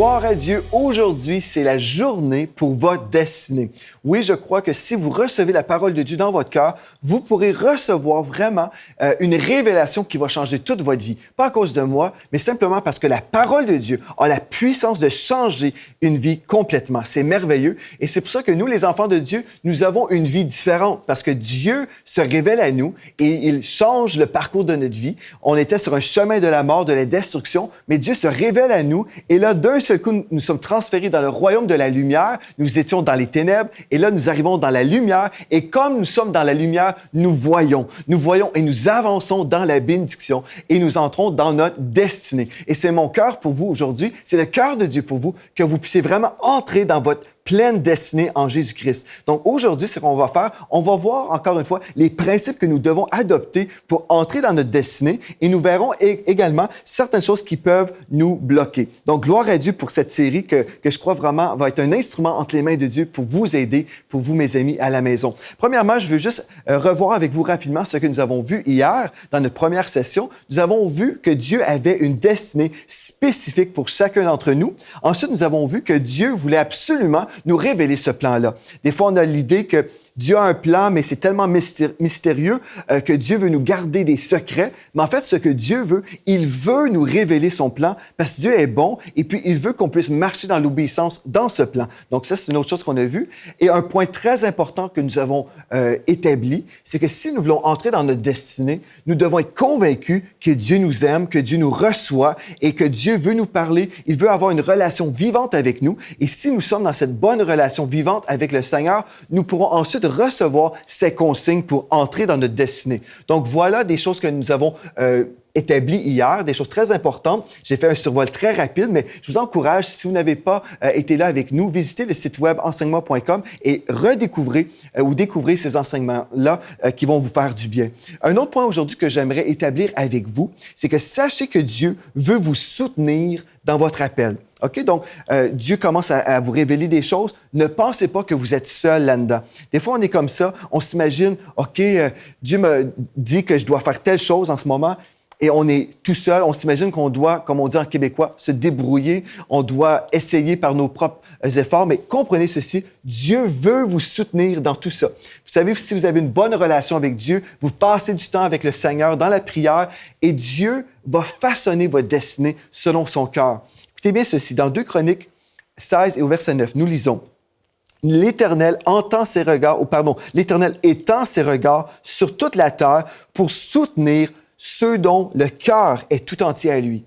Gloire à Dieu, aujourd'hui, c'est la journée pour votre destinée. Oui, je crois que si vous recevez la parole de Dieu dans votre cœur, vous pourrez recevoir vraiment une révélation qui va changer toute votre vie. Pas à cause de moi, mais simplement parce que la parole de Dieu a la puissance de changer une vie complètement. C'est merveilleux et c'est pour ça que nous, les enfants de Dieu, nous avons une vie différente parce que Dieu se révèle à nous et il change le parcours de notre vie. On était sur un chemin de la mort, de la destruction, mais Dieu se révèle à nous et là, d'un seul coup, nous sommes transférés dans le royaume de la lumière. Nous étions dans les ténèbres et là, nous arrivons dans la lumière. Et comme nous sommes dans la lumière, nous voyons et nous avançons dans la bénédiction et nous entrons dans notre destinée. Et c'est mon cœur pour vous aujourd'hui, c'est le cœur de Dieu pour vous, que vous puissiez vraiment entrer dans votre pleine destinée en Jésus-Christ. Donc aujourd'hui, ce qu'on va faire, on va voir encore une fois les principes que nous devons adopter pour entrer dans notre destinée et nous verrons également certaines choses qui peuvent nous bloquer. Donc gloire à Dieu pour cette série que je crois vraiment va être un instrument entre les mains de Dieu pour vous aider, pour vous mes amis à la maison. Premièrement, je veux juste revoir avec vous rapidement ce que nous avons vu hier dans notre première session. Nous avons vu que Dieu avait une destinée spécifique pour chacun d'entre nous. Ensuite, nous avons vu que Dieu voulait absolument nous révéler ce plan-là. Des fois, on a l'idée que Dieu a un plan, mais c'est tellement mystérieux que Dieu veut nous garder des secrets. Mais en fait, ce que Dieu veut, il veut nous révéler son plan parce que Dieu est bon et puis il veut qu'on puisse marcher dans l'obéissance dans ce plan. Donc ça, c'est une autre chose qu'on a vue. Et un point très important que nous avons établi, c'est que si nous voulons entrer dans notre destinée, nous devons être convaincus que Dieu nous aime, que Dieu nous reçoit et que Dieu veut nous parler. Il veut avoir une relation vivante avec nous. Et si nous sommes dans cette bonne relation vivante avec le Seigneur, nous pourrons ensuite recevoir ses consignes pour entrer dans notre destinée. Donc voilà des choses que nous avons établi hier, des choses très importantes. J'ai fait un survol très rapide, mais je vous encourage, si vous n'avez pas été là avec nous, visitez le site web enseignement.com et redécouvrez ou découvrez ces enseignements-là qui vont vous faire du bien. Un autre point aujourd'hui que j'aimerais établir avec vous, c'est que sachez que Dieu veut vous soutenir dans votre appel. OK? Donc, Dieu commence à vous révéler des choses. Ne pensez pas que vous êtes seul là-dedans. Des fois, on est comme ça. On s'imagine, OK, Dieu me dit que je dois faire telle chose en ce moment. Et on est tout seul, on s'imagine qu'on doit, comme on dit en québécois, se débrouiller, on doit essayer par nos propres efforts, mais comprenez ceci, Dieu veut vous soutenir dans tout ça. Vous savez, si vous avez une bonne relation avec Dieu, vous passez du temps avec le Seigneur dans la prière et Dieu va façonner votre destinée selon son cœur. Écoutez bien ceci, dans 2 Chroniques 16 et au verset 9, nous lisons. L'Éternel étend ses regards sur toute la terre pour soutenir ceux dont le cœur est tout entier à lui.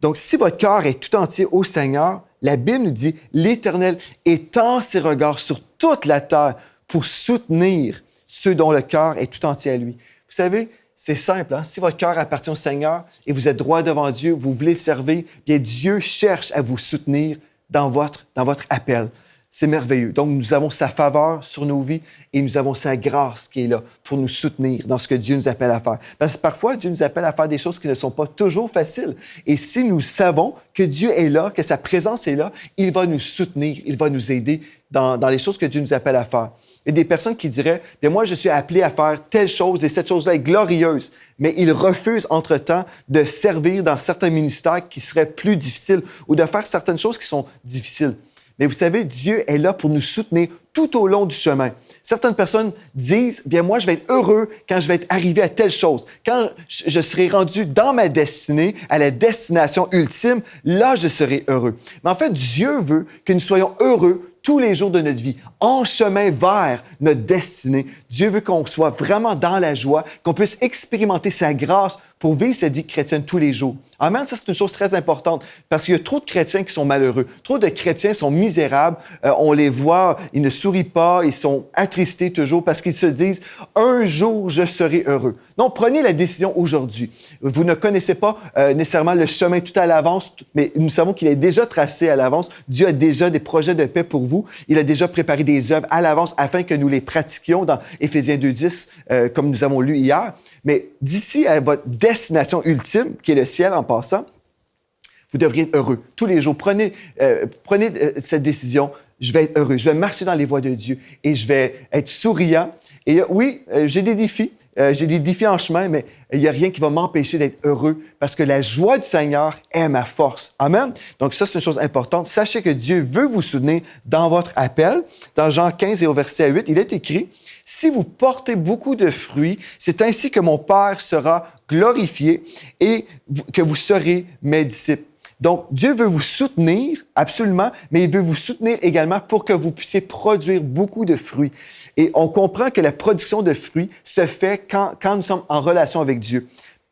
Donc, si votre cœur est tout entier au Seigneur, la Bible nous dit, l'Éternel étend ses regards sur toute la terre pour soutenir ceux dont le cœur est tout entier à lui. Vous savez, c'est simple, hein? Si votre cœur appartient au Seigneur et vous êtes droit devant Dieu, vous voulez servir, bien Dieu cherche à vous soutenir dans votre appel. C'est merveilleux. Donc, nous avons sa faveur sur nos vies et nous avons sa grâce qui est là pour nous soutenir dans ce que Dieu nous appelle à faire. Parce que parfois, Dieu nous appelle à faire des choses qui ne sont pas toujours faciles. Et si nous savons que Dieu est là, que sa présence est là, il va nous soutenir, il va nous aider dans les choses que Dieu nous appelle à faire. Il y a des personnes qui diraient, bien moi, je suis appelé à faire telle chose et cette chose-là est glorieuse. Mais ils refusent entre-temps de servir dans certains ministères qui seraient plus difficiles ou de faire certaines choses qui sont difficiles. Mais vous savez, Dieu est là pour nous soutenir tout au long du chemin. Certaines personnes disent, bien moi, je vais être heureux quand je vais être arrivé à telle chose. Quand je serai rendu dans ma destinée, à la destination ultime, là, je serai heureux. Mais en fait, Dieu veut que nous soyons heureux tous les jours de notre vie, en chemin vers notre destinée. Dieu veut qu'on soit vraiment dans la joie, qu'on puisse expérimenter sa grâce pour vivre cette vie chrétienne tous les jours. Amen, ça c'est une chose très importante parce qu'il y a trop de chrétiens qui sont malheureux. Trop de chrétiens sont misérables. On les voit, ils ne sourient pas, ils sont attristés toujours parce qu'ils se disent « un jour je serai heureux ». Non, prenez la décision aujourd'hui. Vous ne connaissez pas nécessairement le chemin tout à l'avance, mais nous savons qu'il est déjà tracé à l'avance. Dieu a déjà des projets de paix pour vous. Il a déjà préparé des œuvres à l'avance afin que nous les pratiquions dans Éphésiens 2.10, comme nous avons lu hier. Mais d'ici à votre destination ultime, qui est le ciel en passant, vous devriez être heureux. Tous les jours, prenez cette décision. Je vais être heureux. Je vais marcher dans les voies de Dieu et je vais être souriant. Et oui, j'ai des défis. j'ai des défis en chemin, mais il n'y a rien qui va m'empêcher d'être heureux parce que la joie du Seigneur est ma force. Amen. Donc ça, c'est une chose importante. Sachez que Dieu veut vous soutenir dans votre appel. Dans Jean 15 et au verset 8, il est écrit, « Si vous portez beaucoup de fruits, c'est ainsi que mon Père sera glorifié et que vous serez mes disciples. » Donc, Dieu veut vous soutenir, absolument, mais il veut vous soutenir également pour que vous puissiez produire beaucoup de fruits. Et on comprend que la production de fruits se fait quand nous sommes en relation avec Dieu.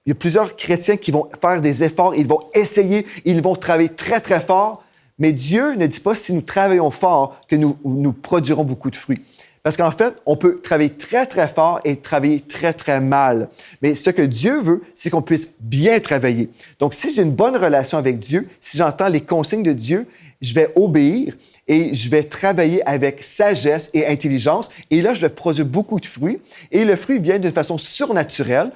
Il y a plusieurs chrétiens qui vont faire des efforts, ils vont essayer, ils vont travailler très, très fort, mais Dieu ne dit pas si nous travaillons fort que nous produirons beaucoup de fruits. Parce qu'en fait, on peut travailler très, très fort et travailler très, très mal. Mais ce que Dieu veut, c'est qu'on puisse bien travailler. Donc, si j'ai une bonne relation avec Dieu, si j'entends les consignes de Dieu, je vais obéir et je vais travailler avec sagesse et intelligence. Et là, je vais produire beaucoup de fruits. Et le fruit vient d'une façon surnaturelle.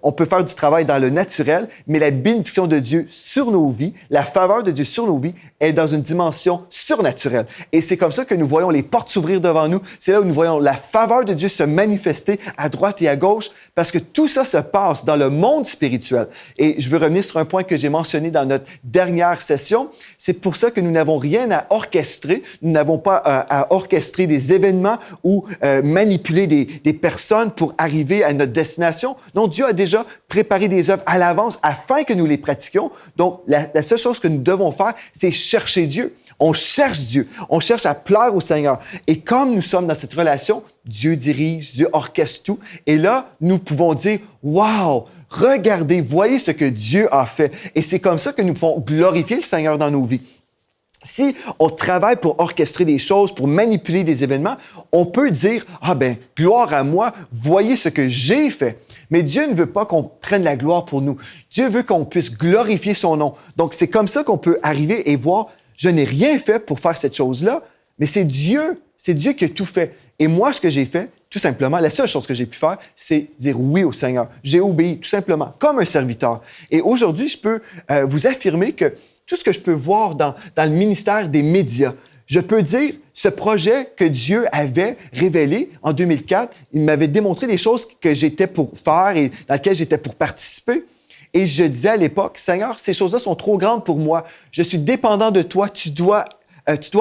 On peut faire du travail dans le naturel, mais la bénédiction de Dieu sur nos vies, la faveur de Dieu sur nos vies est dans une dimension surnaturelle. Et c'est comme ça que nous voyons les portes s'ouvrir devant nous. C'est là où nous voyons la faveur de Dieu se manifester à droite et à gauche, parce que tout ça se passe dans le monde spirituel. Et je veux revenir sur un point que j'ai mentionné dans notre dernière session. C'est pour ça que nous n'avons rien à orchestrer. Nous n'avons pas à orchestrer des événements ou manipuler des personnes pour arriver à notre destination. Non, Dieu a déjà préparé des œuvres à l'avance afin que nous les pratiquions. Donc, la seule chose que nous devons faire, c'est chercher Dieu. On cherche Dieu. On cherche à plaire au Seigneur. Et comme nous sommes dans cette relation, Dieu dirige, Dieu orchestre tout. Et là, nous pouvons dire, « Wow! Regardez, voyez ce que Dieu a fait. » Et c'est comme ça que nous pouvons glorifier le Seigneur dans nos vies. Si on travaille pour orchestrer des choses, pour manipuler des événements, on peut dire, « Ah ben, gloire à moi, voyez ce que j'ai fait. » Mais Dieu ne veut pas qu'on prenne la gloire pour nous. Dieu veut qu'on puisse glorifier son nom. Donc, c'est comme ça qu'on peut arriver et voir, je n'ai rien fait pour faire cette chose-là, mais c'est Dieu qui a tout fait. Et moi, ce que j'ai fait, tout simplement, la seule chose que j'ai pu faire, c'est dire oui au Seigneur. J'ai obéi, tout simplement, comme un serviteur. Et aujourd'hui, je peux vous affirmer que tout ce que je peux voir dans le ministère des médias, je peux dire, ce projet que Dieu avait révélé en 2004, il m'avait démontré des choses que j'étais pour faire et dans lesquelles j'étais pour participer. Et je disais à l'époque, Seigneur, ces choses-là sont trop grandes pour moi. Je suis dépendant de toi. Tu dois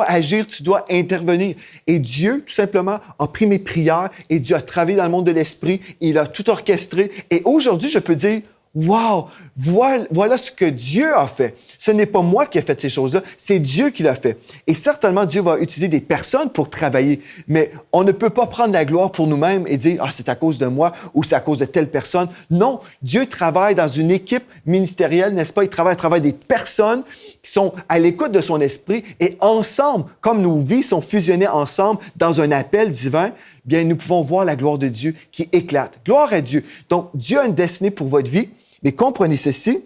agir, tu dois intervenir. Et Dieu, tout simplement, a pris mes prières et Dieu a travaillé dans le monde de l'esprit. Il a tout orchestré. Et aujourd'hui, je peux dire, wow, voilà ce que Dieu a fait. Ce n'est pas moi qui ai fait ces choses-là, c'est Dieu qui l'a fait. Et certainement, Dieu va utiliser des personnes pour travailler, mais on ne peut pas prendre la gloire pour nous-mêmes et dire « Ah, c'est à cause de moi » ou « C'est à cause de telle personne ». Non, Dieu travaille dans une équipe ministérielle, n'est-ce pas? Il travaille à travers des personnes qui sont à l'écoute de son esprit et ensemble, comme nos vies sont fusionnées ensemble dans un appel divin, bien, nous pouvons voir la gloire de Dieu qui éclate. Gloire à Dieu. Donc, Dieu a une destinée pour votre vie, mais comprenez ceci,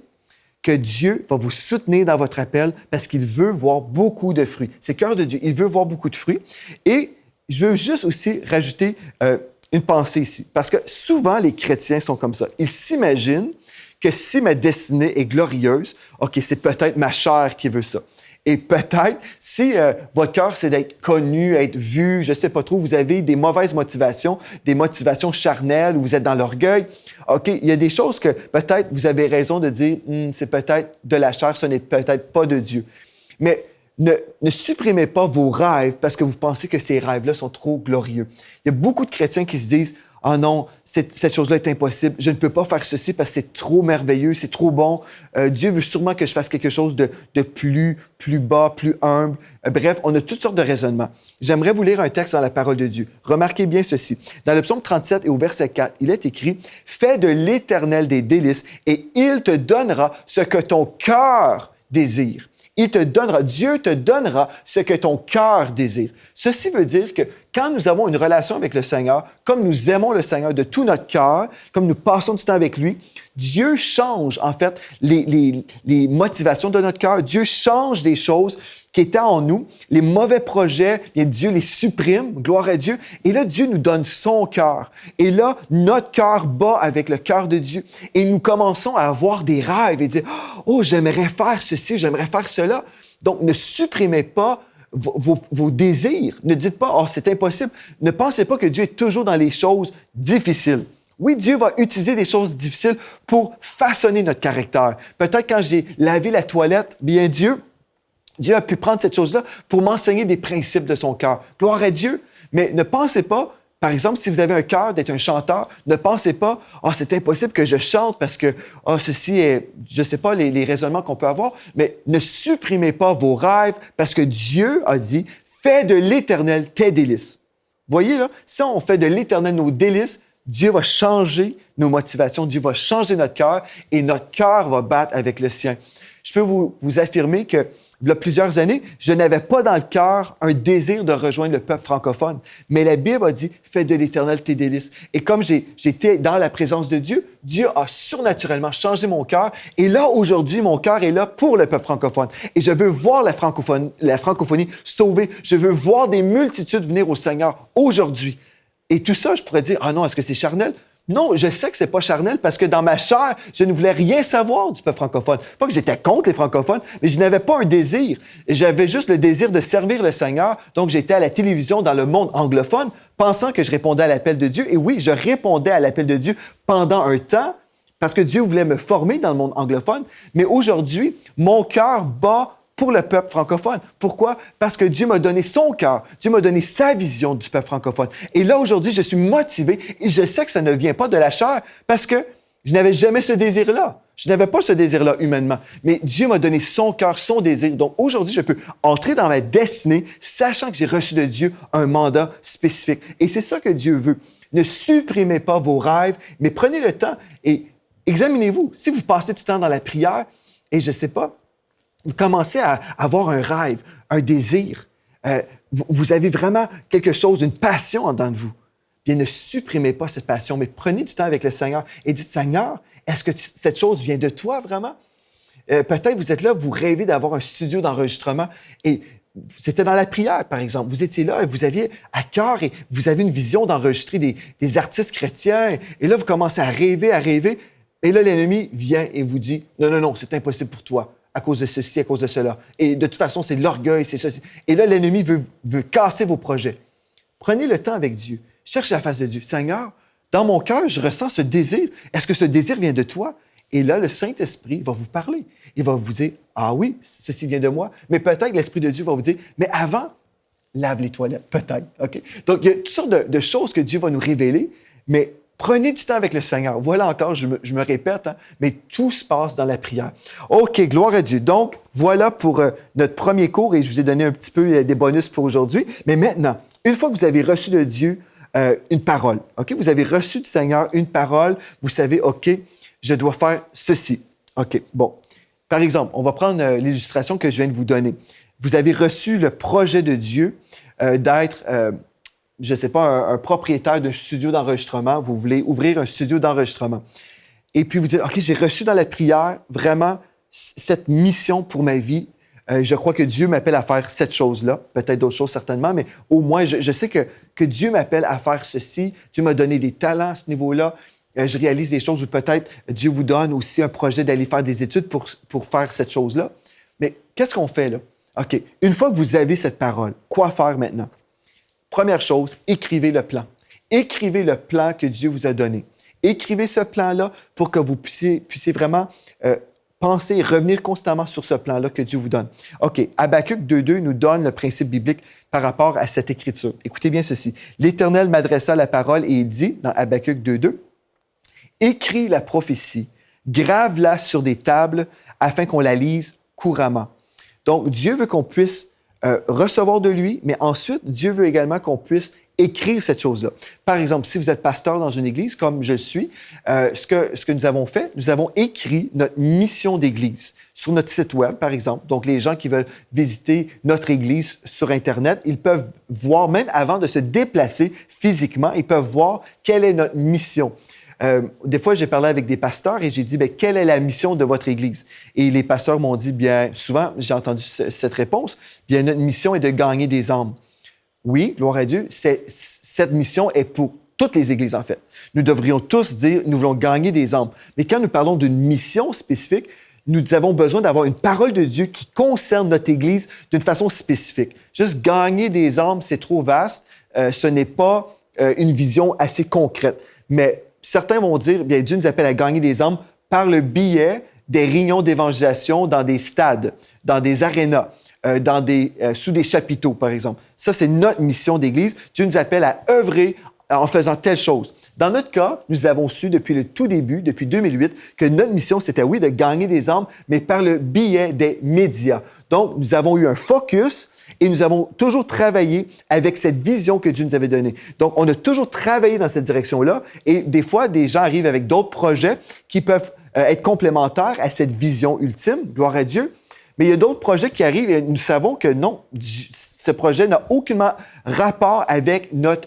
que Dieu va vous soutenir dans votre appel parce qu'il veut voir beaucoup de fruits. C'est le cœur de Dieu. Il veut voir beaucoup de fruits. Et je veux juste aussi rajouter une pensée ici, parce que souvent, les chrétiens sont comme ça. Ils s'imaginent que si ma destinée est glorieuse, OK, c'est peut-être ma chair qui veut ça. Et peut-être, si votre cœur, c'est d'être connu, être vu, je ne sais pas trop, vous avez des mauvaises motivations, des motivations charnelles, ou vous êtes dans l'orgueil, OK, il y a des choses que peut-être vous avez raison de dire, c'est peut-être de la chair, ce n'est peut-être pas de Dieu. Mais ne supprimez pas vos rêves parce que vous pensez que ces rêves-là sont trop glorieux. Il y a beaucoup de chrétiens qui se disent, « Ah non, cette chose-là est impossible. Je ne peux pas faire ceci parce que c'est trop merveilleux, c'est trop bon. Dieu veut sûrement que je fasse quelque chose de plus bas, plus humble. » Bref, on a toutes sortes de raisonnements. J'aimerais vous lire un texte dans la parole de Dieu. Remarquez bien ceci. Dans le psaume 37 et au verset 4, il est écrit « Fais de l'Éternel des délices et il te donnera ce que ton cœur désire. » Dieu te donnera ce que ton cœur désire. Ceci veut dire que quand nous avons une relation avec le Seigneur, comme nous aimons le Seigneur de tout notre cœur, comme nous passons du temps avec lui, Dieu change en fait les motivations de notre cœur. Dieu change des choses qui étaient en nous. Les mauvais projets, bien, Dieu les supprime, gloire à Dieu. Et là, Dieu nous donne son cœur. Et là, notre cœur bat avec le cœur de Dieu. Et nous commençons à avoir des rêves et dire « Oh, j'aimerais faire ceci, j'aimerais faire cela. » Donc, ne supprimez pas vos désirs. Ne dites pas « Oh, c'est impossible. » Ne pensez pas que Dieu est toujours dans les choses difficiles. Oui, Dieu va utiliser des choses difficiles pour façonner notre caractère. Peut-être quand j'ai lavé la toilette, bien Dieu a pu prendre cette chose-là pour m'enseigner des principes de son cœur. Gloire à Dieu. Mais ne pensez pas, par exemple, si vous avez un cœur d'être un chanteur, ne pensez pas, c'est impossible que je chante parce que, ceci est, je ne sais pas, les raisonnements qu'on peut avoir, mais ne supprimez pas vos rêves parce que Dieu a dit, fais de l'Éternel tes délices. Voyez, là, si on fait de l'Éternel nos délices, Dieu va changer nos motivations, Dieu va changer notre cœur et notre cœur va battre avec le sien. Je peux vous affirmer que, il y a plusieurs années, je n'avais pas dans le cœur un désir de rejoindre le peuple francophone. Mais la Bible a dit, fais de l'Éternel tes délices. Et comme j'étais dans la présence de Dieu, Dieu a surnaturellement changé mon cœur. Et là, aujourd'hui, mon cœur est là pour le peuple francophone. Et je veux voir la francophonie sauvée. Je veux voir des multitudes venir au Seigneur aujourd'hui. Et tout ça, je pourrais dire, non, est-ce que c'est charnel? Non, je sais que c'est pas charnel parce que dans ma chair, je ne voulais rien savoir du peuple francophone. Pas que j'étais contre les francophones, mais je n'avais pas un désir. J'avais juste le désir de servir le Seigneur. Donc, j'étais à la télévision dans le monde anglophone, pensant que je répondais à l'appel de Dieu. Et oui, je répondais à l'appel de Dieu pendant un temps parce que Dieu voulait me former dans le monde anglophone. Mais aujourd'hui, mon cœur bat pour le peuple francophone. Pourquoi? Parce que Dieu m'a donné son cœur. Dieu m'a donné sa vision du peuple francophone. Et là, aujourd'hui, je suis motivé et je sais que ça ne vient pas de la chair parce que je n'avais jamais ce désir-là. Je n'avais pas ce désir-là humainement. Mais Dieu m'a donné son cœur, son désir. Donc, aujourd'hui, je peux entrer dans ma destinée sachant que j'ai reçu de Dieu un mandat spécifique. Et c'est ça que Dieu veut. Ne supprimez pas vos rêves, mais prenez le temps et examinez-vous. Si vous passez du temps dans la prière, et je ne sais pas, vous commencez à avoir un rêve, un désir. Vous avez vraiment quelque chose, une passion en dedans de vous. Bien, ne supprimez pas cette passion, mais prenez du temps avec le Seigneur et dites, Seigneur, est-ce que cette chose vient de toi vraiment? Peut-être vous êtes là, vous rêvez d'avoir un studio d'enregistrement et c'était dans la prière, par exemple. Vous étiez là et vous aviez à cœur et vous avez une vision d'enregistrer des artistes chrétiens. Et là, vous commencez à rêver. Et là, l'ennemi vient et vous dit, non, c'est impossible pour toi. À cause de ceci, à cause de cela. Et de toute façon, c'est de l'orgueil, c'est ça. Et là, l'ennemi veut casser vos projets. Prenez le temps avec Dieu. Cherchez la face de Dieu. Seigneur, dans mon cœur, je ressens ce désir. Est-ce que ce désir vient de toi? Et là, le Saint-Esprit va vous parler. Il va vous dire, oui, ceci vient de moi. Mais peut-être l'Esprit de Dieu va vous dire, mais avant, lave les toilettes. Peut-être. OK? Donc, il y a toutes sortes de choses que Dieu va nous révéler, mais prenez du temps avec le Seigneur. Voilà encore, je me répète, mais tout se passe dans la prière. OK, gloire à Dieu. Donc, voilà pour notre premier cours et je vous ai donné un petit peu des bonus pour aujourd'hui. Mais maintenant, une fois que vous avez reçu de Dieu une parole, OK? Vous avez reçu du Seigneur une parole, vous savez, OK, je dois faire ceci. OK, bon. Par exemple, on va prendre l'illustration que je viens de vous donner. Vous avez reçu le projet de Dieu d'être... je ne sais pas, un propriétaire d'un studio d'enregistrement, vous voulez ouvrir un studio d'enregistrement. Et puis vous dites, OK, j'ai reçu dans la prière vraiment cette mission pour ma vie. Je crois que Dieu m'appelle à faire cette chose-là, peut-être d'autres choses certainement, mais au moins, je sais que Dieu m'appelle à faire ceci. Dieu m'a donné des talents à ce niveau-là. Je réalise des choses où peut-être Dieu vous donne aussi un projet d'aller faire des études pour faire cette chose-là. Mais qu'est-ce qu'on fait là? OK, une fois que vous avez cette parole, quoi faire maintenant? Première chose, écrivez le plan. Écrivez le plan que Dieu vous a donné. Écrivez ce plan-là pour que vous puissiez vraiment penser et revenir constamment sur ce plan-là que Dieu vous donne. OK, Habakkuk 2.2 nous donne le principe biblique par rapport à cette écriture. Écoutez bien ceci. L'Éternel m'adressa la parole et il dit, dans Habakkuk 2.2, « Écris la prophétie, grave-la sur des tables afin qu'on la lise couramment. » Donc, Dieu veut qu'on puisse recevoir de lui, mais ensuite, Dieu veut également qu'on puisse écrire cette chose-là. Par exemple, si vous êtes pasteur dans une église, comme je le suis, ce que nous avons fait, nous avons écrit notre mission d'église sur notre site web, par exemple. Donc, les gens qui veulent visiter notre église sur Internet, ils peuvent voir, même avant de se déplacer physiquement, ils peuvent voir quelle est notre mission. Des fois, j'ai parlé avec des pasteurs et j'ai dit, quelle est la mission de votre Église? Et les pasteurs m'ont dit, bien, souvent, j'ai entendu cette réponse, bien, notre mission est de gagner des âmes. Oui, gloire à Dieu, cette mission est pour toutes les églises, en fait. Nous devrions tous dire, nous voulons gagner des âmes. Mais quand nous parlons d'une mission spécifique, nous avons besoin d'avoir une parole de Dieu qui concerne notre Église d'une façon spécifique. Juste gagner des âmes, c'est trop vaste. Ce n'est pas une vision assez concrète. Mais certains vont dire, bien, Dieu nous appelle à gagner des âmes par le biais des réunions d'évangélisation dans des stades, dans des arénas, sous des chapiteaux, par exemple. Ça, c'est notre mission d'Église. Dieu nous appelle à œuvrer en faisant telle chose. Dans notre cas, nous avons su depuis le tout début, depuis 2008, que notre mission, c'était, oui, de gagner des âmes, mais par le biais des médias. Donc, nous avons eu un focus et nous avons toujours travaillé avec cette vision que Dieu nous avait donnée. Donc, on a toujours travaillé dans cette direction-là et des fois, des gens arrivent avec d'autres projets qui peuvent être complémentaires à cette vision ultime, gloire à Dieu. Mais il y a d'autres projets qui arrivent et nous savons que non, ce projet n'a aucunement rapport avec notre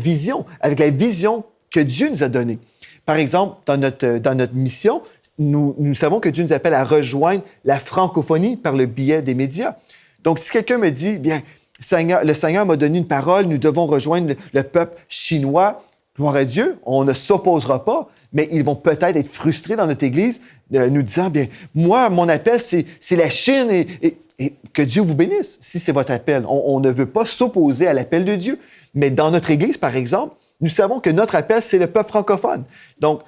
vision, avec la vision que Dieu nous a donnée. Par exemple, dans notre mission, nous savons que Dieu nous appelle à rejoindre la francophonie par le biais des médias. Donc, si quelqu'un me dit, bien, le Seigneur m'a donné une parole, nous devons rejoindre le peuple chinois, gloire à Dieu, on ne s'opposera pas, mais ils vont peut-être être frustrés dans notre Église, nous disant, bien, moi, mon appel, c'est la Chine et que Dieu vous bénisse, si c'est votre appel. On ne veut pas s'opposer à l'appel de Dieu. Mais dans notre Église, par exemple, nous savons que notre appel, c'est le peuple francophone. Donc,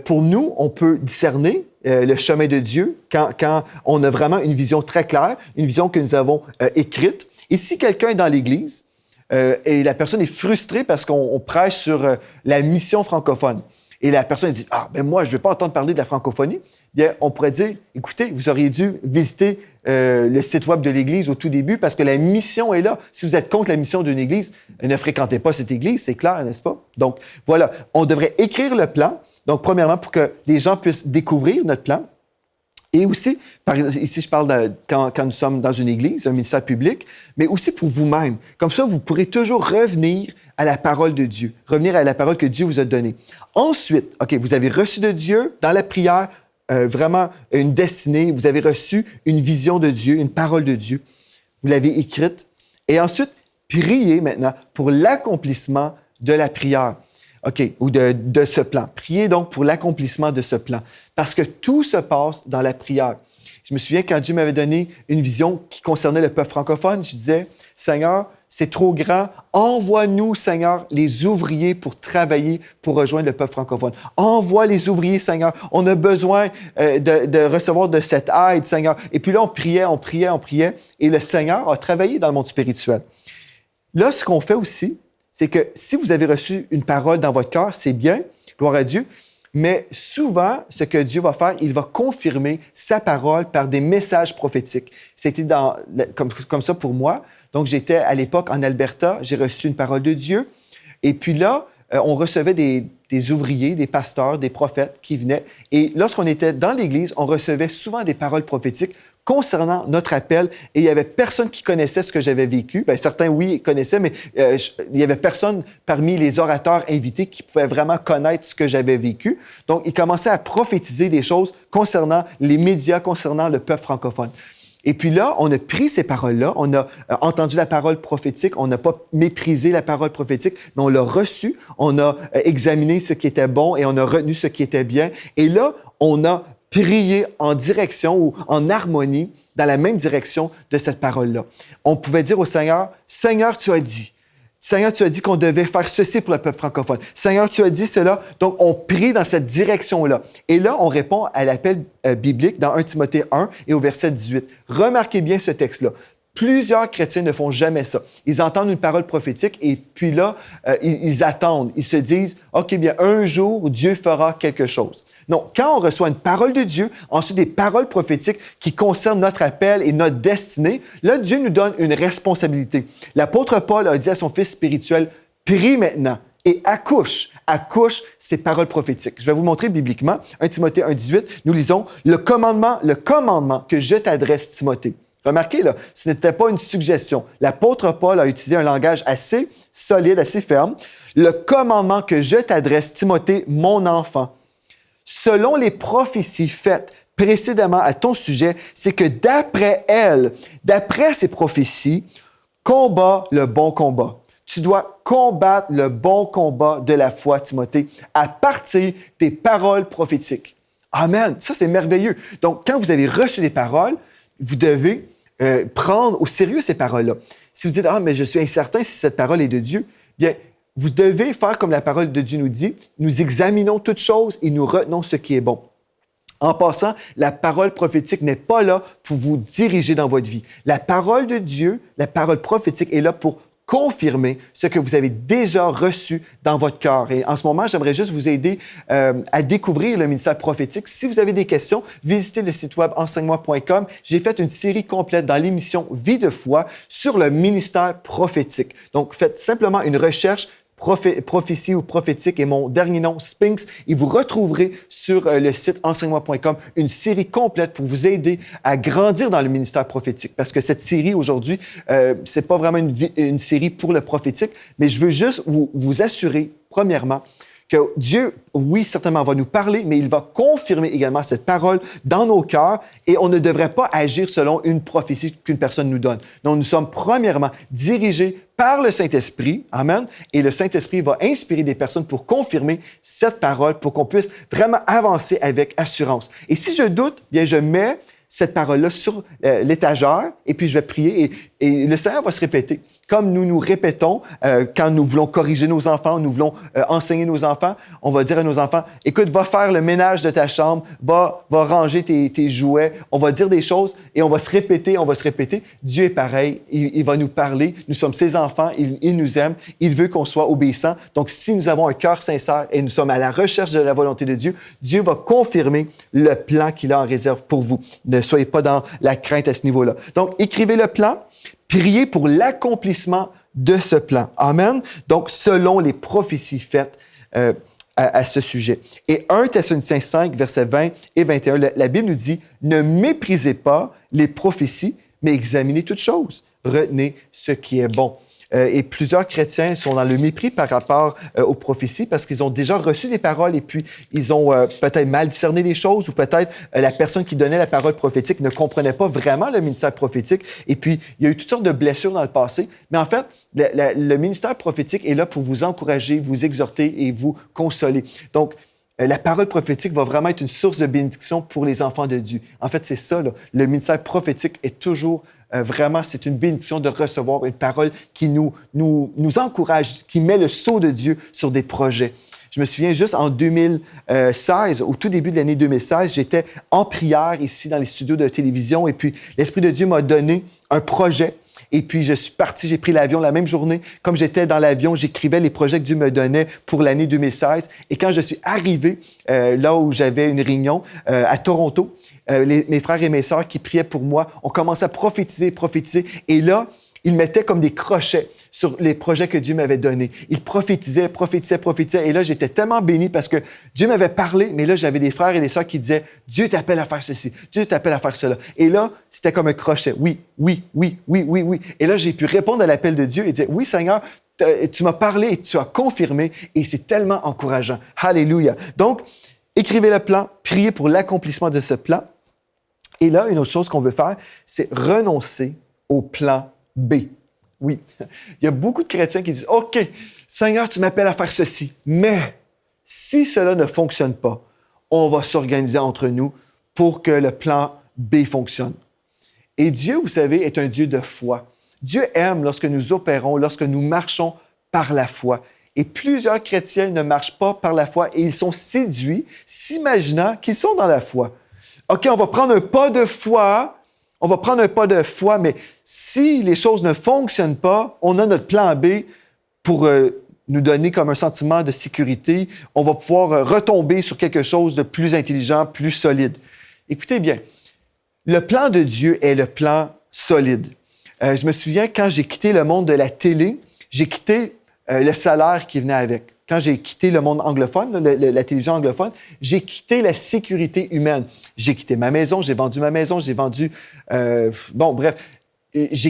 pour nous, on peut discerner le chemin de Dieu quand on a vraiment une vision très claire, une vision que nous avons écrite. Et si quelqu'un est dans l'Église et la personne est frustrée parce qu'on prêche sur la mission francophone, et la personne dit « Ah, ben moi, je ne veux pas entendre parler de la francophonie », bien, on pourrait dire « Écoutez, vous auriez dû visiter le site web de l'Église au tout début parce que la mission est là. Si vous êtes contre la mission d'une Église, ne fréquentez pas cette Église, c'est clair, n'est-ce pas? » Donc, voilà, on devrait écrire le plan. Donc, premièrement, pour que les gens puissent découvrir notre plan. Et aussi, ici, je parle quand nous sommes dans une Église, un ministère public, mais aussi pour vous-même. Comme ça, vous pourrez toujours revenir à la parole de Dieu, revenir à la parole que Dieu vous a donnée. Ensuite, OK, vous avez reçu de Dieu dans la prière vraiment une destinée, vous avez reçu une vision de Dieu, une parole de Dieu, vous l'avez écrite. Et ensuite, priez maintenant pour l'accomplissement de la prière. OK, ou de ce plan. Priez donc pour l'accomplissement de ce plan, parce que tout se passe dans la prière. Je me souviens quand Dieu m'avait donné une vision qui concernait le peuple francophone, je disais, « Seigneur, c'est trop grand. Envoie-nous, Seigneur, les ouvriers pour travailler, pour rejoindre le peuple francophone. Envoie les ouvriers, Seigneur. On a besoin de recevoir de cette aide, Seigneur. » Et puis là, on priait, et le Seigneur a travaillé dans le monde spirituel. Là, ce qu'on fait aussi, c'est que si vous avez reçu une parole dans votre cœur, c'est bien, gloire à Dieu, mais souvent, ce que Dieu va faire, il va confirmer sa parole par des messages prophétiques. C'était comme ça pour moi. Donc, j'étais à l'époque en Alberta, j'ai reçu une parole de Dieu. Et puis là, on recevait des ouvriers, des pasteurs, des prophètes qui venaient. Et lorsqu'on était dans l'Église, on recevait souvent des paroles prophétiques concernant notre appel. Et il n'y avait personne qui connaissait ce que j'avais vécu. Bien, certains, oui, connaissaient, mais il n'y avait personne parmi les orateurs invités qui pouvait vraiment connaître ce que j'avais vécu. Donc, ils commençaient à prophétiser des choses concernant les médias, concernant le peuple francophone. Et puis là, on a pris ces paroles-là, on a entendu la parole prophétique, on n'a pas méprisé la parole prophétique, mais on l'a reçue, on a examiné ce qui était bon et on a retenu ce qui était bien. Et là, on a prié en direction ou en harmonie dans la même direction de cette parole-là. On pouvait dire au Seigneur, « Seigneur, tu as dit. Seigneur, tu as dit qu'on devait faire ceci pour le peuple francophone. Seigneur, tu as dit cela. » Donc, on prie dans cette direction-là. Et là, on répond à l'appel biblique dans 1 Timothée 1 et au verset 18. Remarquez bien ce texte-là. Plusieurs chrétiens ne font jamais ça. Ils entendent une parole prophétique et puis là, ils attendent. Ils se disent, « OK, bien, un jour, Dieu fera quelque chose. » Non, quand on reçoit une parole de Dieu, ensuite des paroles prophétiques qui concernent notre appel et notre destinée, là, Dieu nous donne une responsabilité. L'apôtre Paul a dit à son fils spirituel, « Prie maintenant et accouche ces paroles prophétiques. » Je vais vous montrer bibliquement, 1 Timothée 1,18, nous lisons, « Le commandement que je t'adresse, Timothée. » Remarquez, là, ce n'était pas une suggestion. L'apôtre Paul a utilisé un langage assez solide, assez ferme. « Le commandement que je t'adresse, Timothée, mon enfant. » Selon les prophéties faites précédemment à ton sujet, c'est que d'après ces prophéties, combat le bon combat. Tu dois combattre le bon combat de la foi, Timothée, à partir des paroles prophétiques. Amen! Ça, c'est merveilleux. Donc, quand vous avez reçu des paroles, vous devez prendre au sérieux ces paroles-là. Si vous dites « Ah, mais je suis incertain si cette parole est de Dieu », bien, vous devez faire comme la parole de Dieu nous dit, nous examinons toutes choses et nous retenons ce qui est bon. En passant, la parole prophétique n'est pas là pour vous diriger dans votre vie. La parole de Dieu, la parole prophétique est là pour confirmer ce que vous avez déjà reçu dans votre cœur. Et en ce moment, j'aimerais juste vous aider à découvrir le ministère prophétique. Si vous avez des questions, visitez le site web enseigne-moi.com. J'ai fait une série complète dans l'émission Vie de foi sur le ministère prophétique. Donc, faites simplement une recherche prophétie ou prophétique et mon dernier nom, Sphinx, et vous retrouverez sur le site enseigne-moi.com une série complète pour vous aider à grandir dans le ministère prophétique. Parce que cette série aujourd'hui, c'est pas vraiment une série pour le prophétique, mais je veux juste vous assurer, premièrement, que Dieu, oui, certainement va nous parler, mais il va confirmer également cette parole dans nos cœurs et on ne devrait pas agir selon une prophétie qu'une personne nous donne. Donc, nous sommes premièrement dirigés par le Saint-Esprit, amen, et le Saint-Esprit va inspirer des personnes pour confirmer cette parole, pour qu'on puisse vraiment avancer avec assurance. Et si je doute, bien, je mets cette parole-là sur l'étagère et puis je vais prier et le Seigneur va se répéter. Comme nous nous répétons quand nous voulons corriger nos enfants, nous voulons enseigner nos enfants, on va dire à nos enfants, écoute, va faire le ménage de ta chambre, va ranger tes jouets, on va dire des choses et on va se répéter. Dieu est pareil, il va nous parler, nous sommes ses enfants, il nous aime, il veut qu'on soit obéissants. Donc, si nous avons un cœur sincère et nous sommes à la recherche de la volonté de Dieu, Dieu va confirmer le plan qu'il a en réserve pour vous. Ne soyez pas dans la crainte à ce niveau-là. Donc, écrivez le plan. Priez pour l'accomplissement de ce plan. Amen. Donc, selon les prophéties faites à ce sujet. Et 1 Thessaloniciens 5, versets 20 et 21, la Bible nous dit, « Ne méprisez pas les prophéties, mais examinez toutes choses. Retenez ce qui est bon. » Et plusieurs chrétiens sont dans le mépris par rapport aux prophéties parce qu'ils ont déjà reçu des paroles et puis ils ont peut-être mal discerné les choses ou peut-être la personne qui donnait la parole prophétique ne comprenait pas vraiment le ministère prophétique et puis il y a eu toutes sortes de blessures dans le passé. Mais en fait, le ministère prophétique est là pour vous encourager, vous exhorter et vous consoler. Donc, la parole prophétique va vraiment être une source de bénédiction pour les enfants de Dieu. En fait, c'est ça, là. Le ministère prophétique est toujours vraiment, c'est une bénédiction de recevoir une parole qui nous encourage, qui met le sceau de Dieu sur des projets. Je me souviens juste en 2016, au tout début de l'année 2016, j'étais en prière ici dans les studios de télévision et puis l'Esprit de Dieu m'a donné un projet. Et puis, je suis parti, j'ai pris l'avion la même journée. Comme j'étais dans l'avion, j'écrivais les projets que Dieu me donnait pour l'année 2016. Et quand je suis arrivé là où j'avais une réunion à Toronto, mes frères et mes sœurs qui priaient pour moi ont commencé à prophétiser. Et là, ils mettaient comme des crochets sur les projets que Dieu m'avait donnés. Ils prophétisaient. Et là, j'étais tellement béni parce que Dieu m'avait parlé, mais là, j'avais des frères et des sœurs qui disaient, Dieu t'appelle à faire ceci, Dieu t'appelle à faire cela. Et là, c'était comme un crochet. Oui. Et là, j'ai pu répondre à l'appel de Dieu et dire, oui, Seigneur, tu m'as parlé et tu as confirmé et c'est tellement encourageant. Alléluia. Donc, écrivez le plan, priez pour l'accomplissement de ce plan. Et là, une autre chose qu'on veut faire, c'est renoncer au plan B. Oui, il y a beaucoup de chrétiens qui disent, OK, Seigneur, tu m'appelles à faire ceci, mais si cela ne fonctionne pas, on va s'organiser entre nous pour que le plan B fonctionne. Et Dieu, vous savez, est un Dieu de foi. Dieu aime lorsque nous opérons, lorsque nous marchons par la foi. Et plusieurs chrétiens ne marchent pas par la foi et ils sont séduits, s'imaginant qu'ils sont dans la foi. OK, on va prendre un pas de foi, mais si les choses ne fonctionnent pas, on a notre plan B pour nous donner comme un sentiment de sécurité. On va pouvoir retomber sur quelque chose de plus intelligent, plus solide. Écoutez bien, le plan de Dieu est le plan solide. Je me souviens, quand j'ai quitté le monde de la télé, j'ai quitté le salaire qui venait avec. Quand j'ai quitté le monde anglophone, la télévision anglophone, j'ai quitté la sécurité humaine. J'ai quitté ma maison, j'ai vendu ma maison, j'ai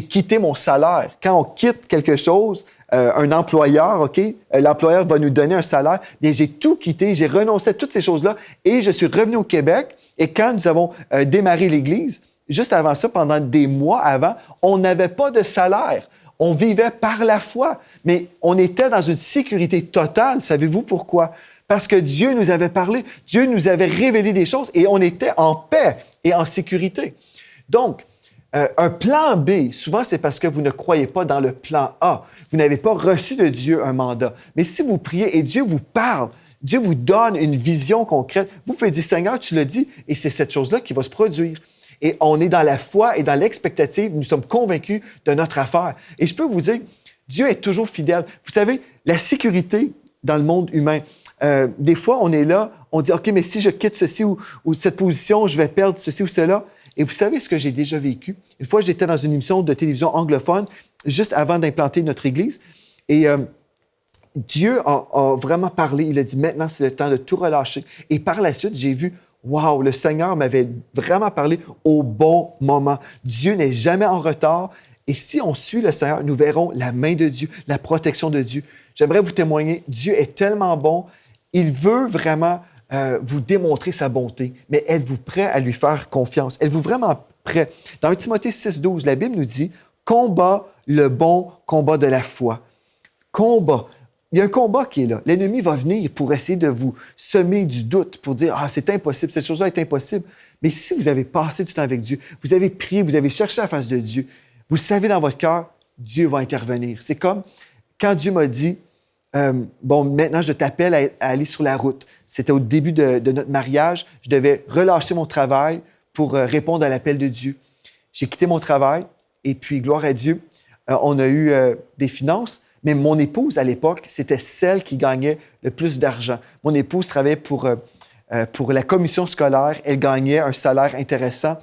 quitté mon salaire. Quand on quitte quelque chose, un employeur, OK, l'employeur va nous donner un salaire, bien, j'ai tout quitté, j'ai renoncé à toutes ces choses-là et je suis revenu au Québec. Et quand nous avons démarré l'Église, juste avant ça, pendant des mois avant, on n'avait pas de salaire. On vivait par la foi, mais on était dans une sécurité totale. Savez-vous pourquoi? Parce que Dieu nous avait parlé, Dieu nous avait révélé des choses et on était en paix et en sécurité. Donc, Un plan B, souvent, c'est parce que vous ne croyez pas dans le plan A. Vous n'avez pas reçu de Dieu un mandat. Mais si vous priez et Dieu vous parle, Dieu vous donne une vision concrète, vous pouvez dire, Seigneur, tu l'as dit, et c'est cette chose-là qui va se produire. Et on est dans la foi et dans l'expectative, nous sommes convaincus de notre affaire. Et je peux vous dire, Dieu est toujours fidèle. Vous savez, la sécurité dans le monde humain, des fois, on est là, on dit, OK, mais si je quitte ceci ou cette position, je vais perdre ceci ou cela. Et vous savez ce que j'ai déjà vécu? Une fois, j'étais dans une émission de télévision anglophone, juste avant d'implanter notre Église. Et Dieu a vraiment parlé. Il a dit, maintenant, c'est le temps de tout relâcher. Et par la suite, j'ai vu, wow, le Seigneur m'avait vraiment parlé au bon moment. Dieu n'est jamais en retard. Et si on suit le Seigneur, nous verrons la main de Dieu, la protection de Dieu. J'aimerais vous témoigner, Dieu est tellement bon. Il veut vraiment vous démontrer sa bonté, mais êtes-vous prêt à lui faire confiance? Êtes-vous vraiment prêt? Dans 1 Timothée 6,12, la Bible nous dit « Combat le bon combat de la foi ». Combat. Il y a un combat qui est là. L'ennemi va venir pour essayer de vous semer du doute, pour dire « Ah, c'est impossible, cette chose-là est impossible ». Mais si vous avez passé du temps avec Dieu, vous avez prié, vous avez cherché la face de Dieu, vous savez dans votre cœur, Dieu va intervenir. C'est comme quand Dieu m'a dit bon, maintenant, je t'appelle à aller sur la route. C'était au début de notre mariage. Je devais relâcher mon travail pour répondre à l'appel de Dieu. J'ai quitté mon travail et puis, gloire à Dieu, on a eu des finances, mais mon épouse, à l'époque, c'était celle qui gagnait le plus d'argent. Mon épouse travaillait pour la commission scolaire. Elle gagnait un salaire intéressant.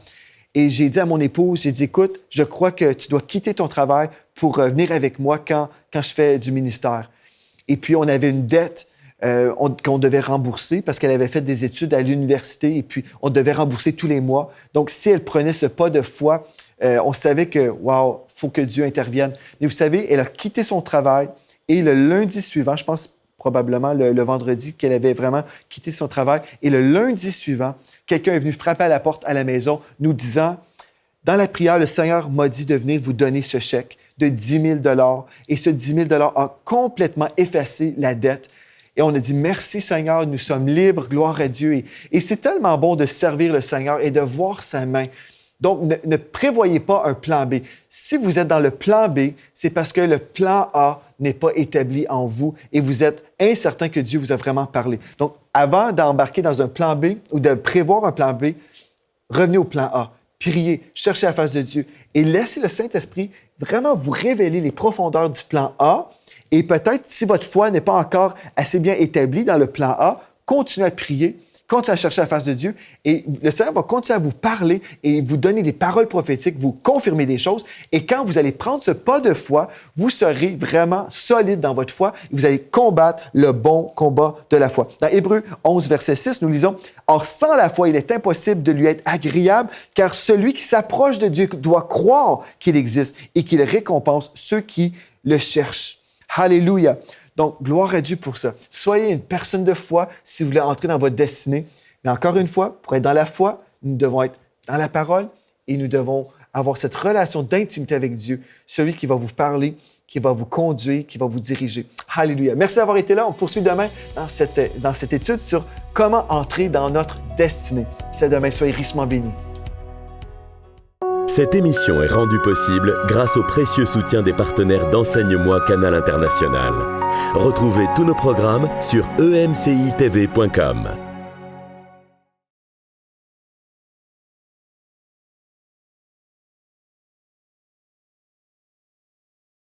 Et j'ai dit à mon épouse, j'ai dit, écoute, je crois que tu dois quitter ton travail pour venir avec moi quand je fais du ministère. Et puis, on avait une dette qu'on devait rembourser parce qu'elle avait fait des études à l'université et puis on devait rembourser tous les mois. Donc, si elle prenait ce pas de foi, on savait que, wow, il faut que Dieu intervienne. Mais vous savez, elle a quitté son travail et le lundi suivant, je pense probablement le vendredi qu'elle avait vraiment quitté son travail, et le lundi suivant, quelqu'un est venu frapper à la porte à la maison nous disant, dans la prière, le Seigneur m'a dit de venir vous donner ce chèque de 10 000 et ce 10 000 a complètement effacé la dette. Et on a dit, merci Seigneur, nous sommes libres, gloire à Dieu. Et c'est tellement bon de servir le Seigneur et de voir sa main. Donc, ne prévoyez pas un plan B. Si vous êtes dans le plan B, c'est parce que le plan A n'est pas établi en vous et vous êtes incertain que Dieu vous a vraiment parlé. Donc, avant d'embarquer dans un plan B ou de prévoir un plan B, revenez au plan A. Priez, cherchez la face de Dieu et laissez le Saint-Esprit vraiment vous révéler les profondeurs du plan A. Et peut-être, si votre foi n'est pas encore assez bien établie dans le plan A, continuez à prier, continuez à chercher la face de Dieu et le Seigneur va continuer à vous parler et vous donner des paroles prophétiques, vous confirmer des choses. Et quand vous allez prendre ce pas de foi, vous serez vraiment solide dans votre foi et vous allez combattre le bon combat de la foi. Dans Hébreux 11, verset 6, nous lisons « Or, sans la foi, il est impossible de lui être agréable, car celui qui s'approche de Dieu doit croire qu'il existe et qu'il récompense ceux qui le cherchent. » Alléluia! Donc, gloire à Dieu pour ça. Soyez une personne de foi si vous voulez entrer dans votre destinée. Mais encore une fois, pour être dans la foi, nous devons être dans la parole et nous devons avoir cette relation d'intimité avec Dieu, celui qui va vous parler, qui va vous conduire, qui va vous diriger. Alléluia! Merci d'avoir été là. On poursuit demain dans cette étude sur comment entrer dans notre destinée. C'est demain. Soyez richement bénis. Cette émission est rendue possible grâce au précieux soutien des partenaires d'Enseigne-moi Canal International. Retrouvez tous nos programmes sur emcitv.com.